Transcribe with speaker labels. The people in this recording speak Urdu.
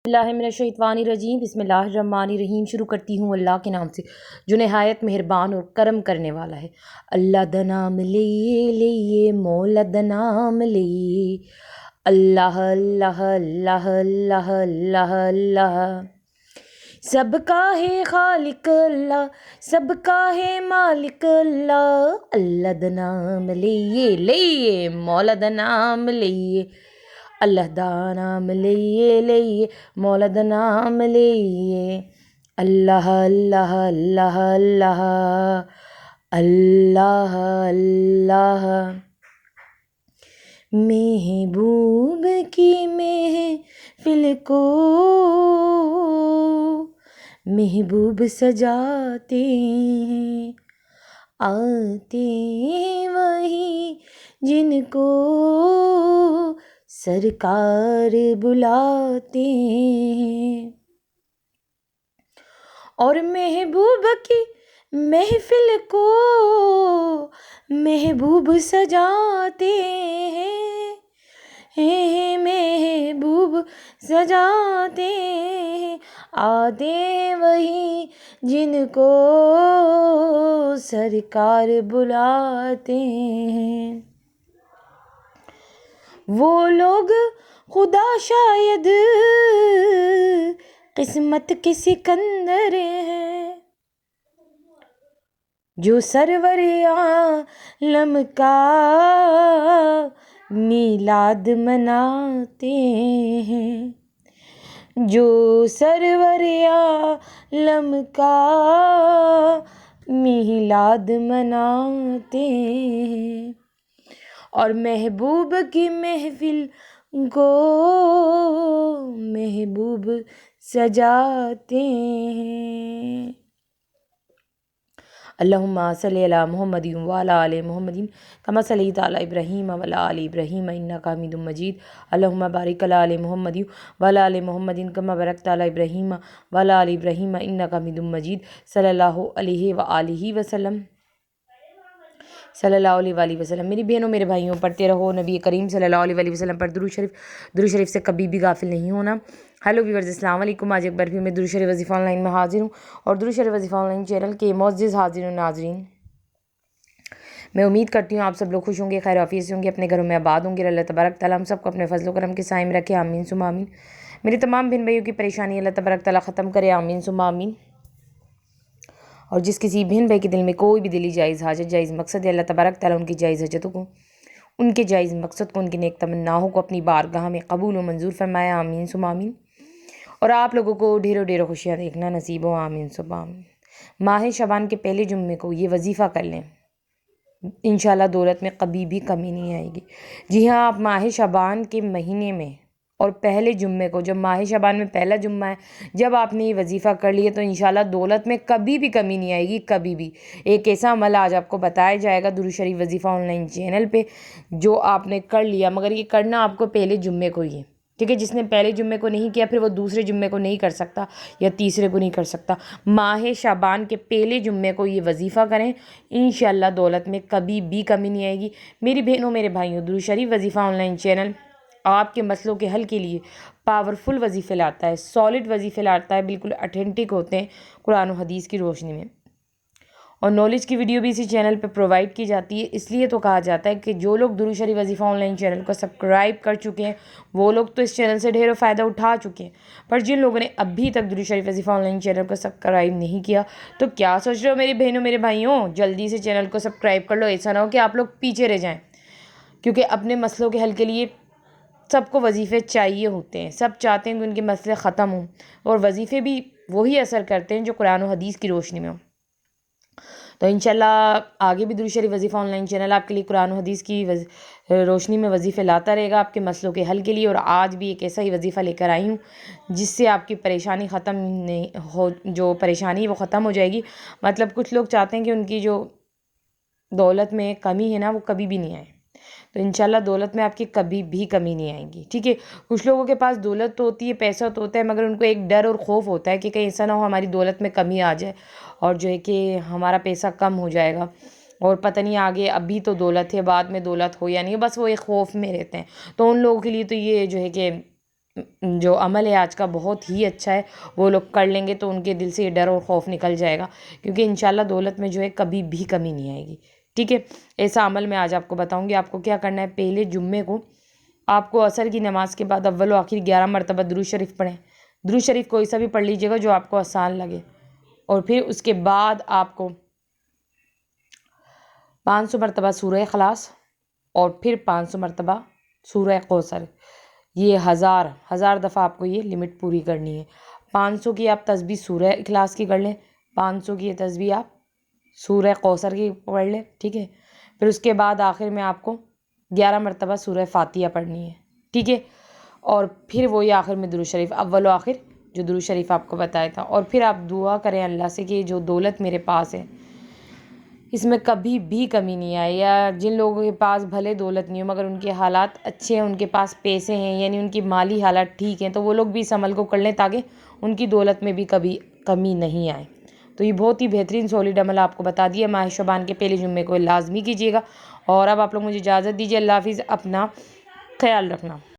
Speaker 1: اللہ من الشیطان الرجیم بسم اللہ الرحمن الرحیم۔ شروع کرتی ہوں اللہ کے نام سے جو نہایت مہربان اور کرم کرنے والا ہے۔ اللہ دا نام لئیے لئیے مولا دا نام لئیے، اللہ اللہ اللہ اللہ اللہ اللہ۔ سب کا ہے خالق اللہ، سب کا ہے مالک اللہ، اللہ دا نام لئیے لئیے مولا دا نام لئیے، اللہ دا نام لئیے لئیے مولا دا نام لئیے، اللہ اللہ اللہ اللہ اللہ اللہ۔ محبوب کی محفل کو محبوب سجاتے ہیں، آتے ہیں وہی جن کو سرکار بلاتے ہیں، اور محبوب کی محفل کو محبوب سجاتے ہیں، محبوب سجاتے ہیں، آتے وہی جن کو سرکار بلاتے ہیں۔ وہ لوگ خدا شاید قسمت کے سکندر ہیں، جو سرور عالم کا میلاد مناتے ہیں، جو سرور عالم کا میلاد مناتے ہیں، اور محبوب کی محفل کو محبوب سجاتے ہیں۔ اللہم صلی علی محمد وعلی آل محمد کما صلیت علی ابراہیم وعلی آل ابراہیم انک حمید مجید، اللہم بارک علی آل محمد وعلی آل محمد کما بارکت علی ابراہیم وعلی آل ابراہیم انک حمید مجید، صلی اللہ علیہ وآلہ وسلم، صلی اللہ علیہ وآلہ وسلم۔ میری بہنوں میرے بھائیوں، پڑھتے رہو نبی کریم صلی اللہ علیہ وآلہ وسلم پر درود شریف سے کبھی بھی غافل نہیں ہونا۔ ہیلو ویورز، السلام علیکم۔ آج ایک بار پھر میں درود شریف وظیفہ آن لائن میں حاضر ہوں، اور درود شریف وظیفہ آن لائن چینل کے معزز حاضرین و ناظرین، میں امید کرتی ہوں آپ سب لوگ خوش ہوں گے، خیر عافیت سے ہوں گے، اپنے گھروں میں آباد ہوں گے۔ اللہ تبارک تعالیٰ ہم سب کو اپنے فضل و کرم کے سائے میں رکھے، آمین ثم آمین۔ میرے تمام بہن بھائیوں کی پریشانی اللہ تبارک تعالیٰ ختم کرے، آمین ثم آمین۔ اور جس کسی بہن بھائی کے دل میں کوئی بھی دلی جائز حاجت، جائز مقصد ہے، اللہ تبارک تعالیٰ ان کی جائز حاجتوں کو، ان کے جائز مقصد کو، ان کی نیک تمناؤں کو اپنی بارگاہ میں قبول و منظور فرمائے، آمین ثم آمین۔ اور آپ لوگوں کو ڈھیروں ڈھیروں خوشیاں دیکھنا نصیب ہو، آمین ثم آمین۔ ماہ شعبان کے پہلے جمعے کو یہ وظیفہ کر لیں، انشاءاللہ دولت میں کبھی بھی کمی نہیں آئے گی۔ جی ہاں، آپ ماہ شعبان کے مہینے میں اور پہلے جمعے کو، جب ماہ شعبان میں پہلا جمعہ ہے، جب آپ نے یہ وظیفہ کر لیے تو انشاءاللہ دولت میں کبھی بھی کمی نہیں آئے گی، کبھی بھی۔ ایک ایسا عمل آج آپ کو بتایا جائے گا درود شریف وظیفہ آن لائن چینل پہ، جو آپ نے کر لیا، مگر یہ کرنا آپ کو پہلے جمعے کو ہی ہے، ٹھیک ہے؟ جس نے پہلے جمعے کو نہیں کیا، پھر وہ دوسرے جمعے کو نہیں کر سکتا یا تیسرے کو نہیں کر سکتا۔ ماہ شعبان کے پہلے جمعے کو یہ وظیفہ کریں، انشاءاللہ دولت میں کبھی بھی کمی نہیں آئے گی۔ میری بہنوں میرے بھائیوں، درود شریف وظیفہ آن لائن چینل آپ کے مسئلوں کے حل کے لیے پاورفل وظیفے لاتا ہے، سالڈ وظیفے لاتا ہے، بالکل اتھینٹک ہوتے ہیں قرآن و حدیث کی روشنی میں، اور نالج کی ویڈیو بھی اسی چینل پہ پرووائڈ کی جاتی ہے۔ اس لیے تو کہا جاتا ہے کہ جو لوگ درود شریف وظیفہ آن لائن چینل کو سبسکرائب کر چکے ہیں وہ لوگ تو اس چینل سے ڈھیروں فائدہ اٹھا چکے ہیں، پر جن لوگوں نے ابھی تک درود شریف وظیفہ آن لائن چینل کو سبسکرائب نہیں کیا تو کیا سوچ رہے ہو میری بہنوں میرے بھائیوں؟ جلدی سے چینل کو سبسکرائب کر لو، ایسا نہ ہو کہ آپ لوگ پیچھے رہ جائیں، کیونکہ اپنے مسئلوں کے حل کے لیے سب کو وظیفے چاہیے ہوتے ہیں، سب چاہتے ہیں کہ ان کے مسئلے ختم ہوں، اور وظیفے بھی وہی اثر کرتے ہیں جو قرآن و حدیث کی روشنی میں ہوں۔ تو انشاءاللہ آگے بھی درود شریف وظیفہ آن لائن چینل آپ کے لیے قرآن و حدیث کی روشنی میں وظیفے لاتا رہے گا آپ کے مسئلوں کے حل کے لیے، اور آج بھی ایک ایسا ہی وظیفہ لے کر آئی ہوں جس سے آپ کی پریشانی ختم نہیں ہو، جو پریشانی وہ ختم ہو جائے گی۔ مطلب کچھ لوگ چاہتے ہیں کہ ان کی جو دولت میں کمی ہے نا وہ کبھی بھی نہیں آئے، تو انشاءاللہ دولت میں آپ کی کبھی بھی کمی نہیں آئے گی، ٹھیک ہے؟ کچھ لوگوں کے پاس دولت تو ہوتی ہے، پیسہ تو ہوتا ہے، مگر ان کو ایک ڈر اور خوف ہوتا ہے کہ کہیں ایسا نہ ہو ہماری دولت میں کمی آ جائے اور جو ہے کہ ہمارا پیسہ کم ہو جائے گا، اور پتہ نہیں آگے ابھی تو دولت ہے بعد میں دولت ہو یا نہیں، بس وہ ایک خوف میں رہتے ہیں۔ تو ان لوگوں کے لیے تو یہ جو ہے کہ جو عمل ہے آج کا بہت ہی اچھا ہے، وہ لوگ کر لیں گے تو ان کے دل سے یہ ڈر اور خوف نکل جائے گا، کیونکہ انشاءاللہ دولت میں جو ہے کبھی بھی کمی نہیں آئے گی، ٹھیک ہے۔ ایسا عمل میں آج آپ کو بتاؤں گی۔ آپ کو کیا کرنا ہے، پہلے جمعے کو آپ کو عصر کی نماز کے بعد اول و آخر 11 مرتبہ درود شریف پڑھیں۔ درود شریف کوئی سا بھی پڑھ لیجیے گا جو آپ کو آسان لگے، اور پھر اس کے بعد آپ کو 500 مرتبہ سورہ اخلاص اور پھر 500 مرتبہ سورہ کوثر، یہ ہزار دفعہ آپ کو یہ لمٹ پوری کرنی ہے۔ 500 کی آپ تسبیح سورہ اخلاص کی کر لیں، 500 کی یہ تسبیح آپ سورہ کوثر کی پڑھ لیں، ٹھیک ہے۔ پھر اس کے بعد آخر میں آپ کو 11 مرتبہ سورہ فاتحہ پڑھنی ہے، ٹھیک ہے۔ اور پھر وہی آخر میں درود شریف، اول و آخر جو درود شریف آپ کو بتایا تھا، اور پھر آپ دعا کریں اللہ سے کہ جو دولت میرے پاس ہے اس میں کبھی بھی کمی نہیں آئے، یا جن لوگوں کے پاس بھلے دولت نہیں ہو مگر ان کے حالات اچھے ہیں، ان کے پاس پیسے ہیں، یعنی ان کی مالی حالات ٹھیک ہیں، تو وہ لوگ بھی اس عمل کو کر لیں تاکہ ان کی دولت میں بھی کبھی کمی نہیں آئے۔ تو یہ بہت ہی بہترین سالڈ عمل آپ کو بتا دیا، ماہ شعبان کے پہلے جمعے کو لازمی کیجیے گا۔ اور اب آپ لوگ مجھے اجازت دیجیے، اللہ حافظ، اپنا خیال رکھنا۔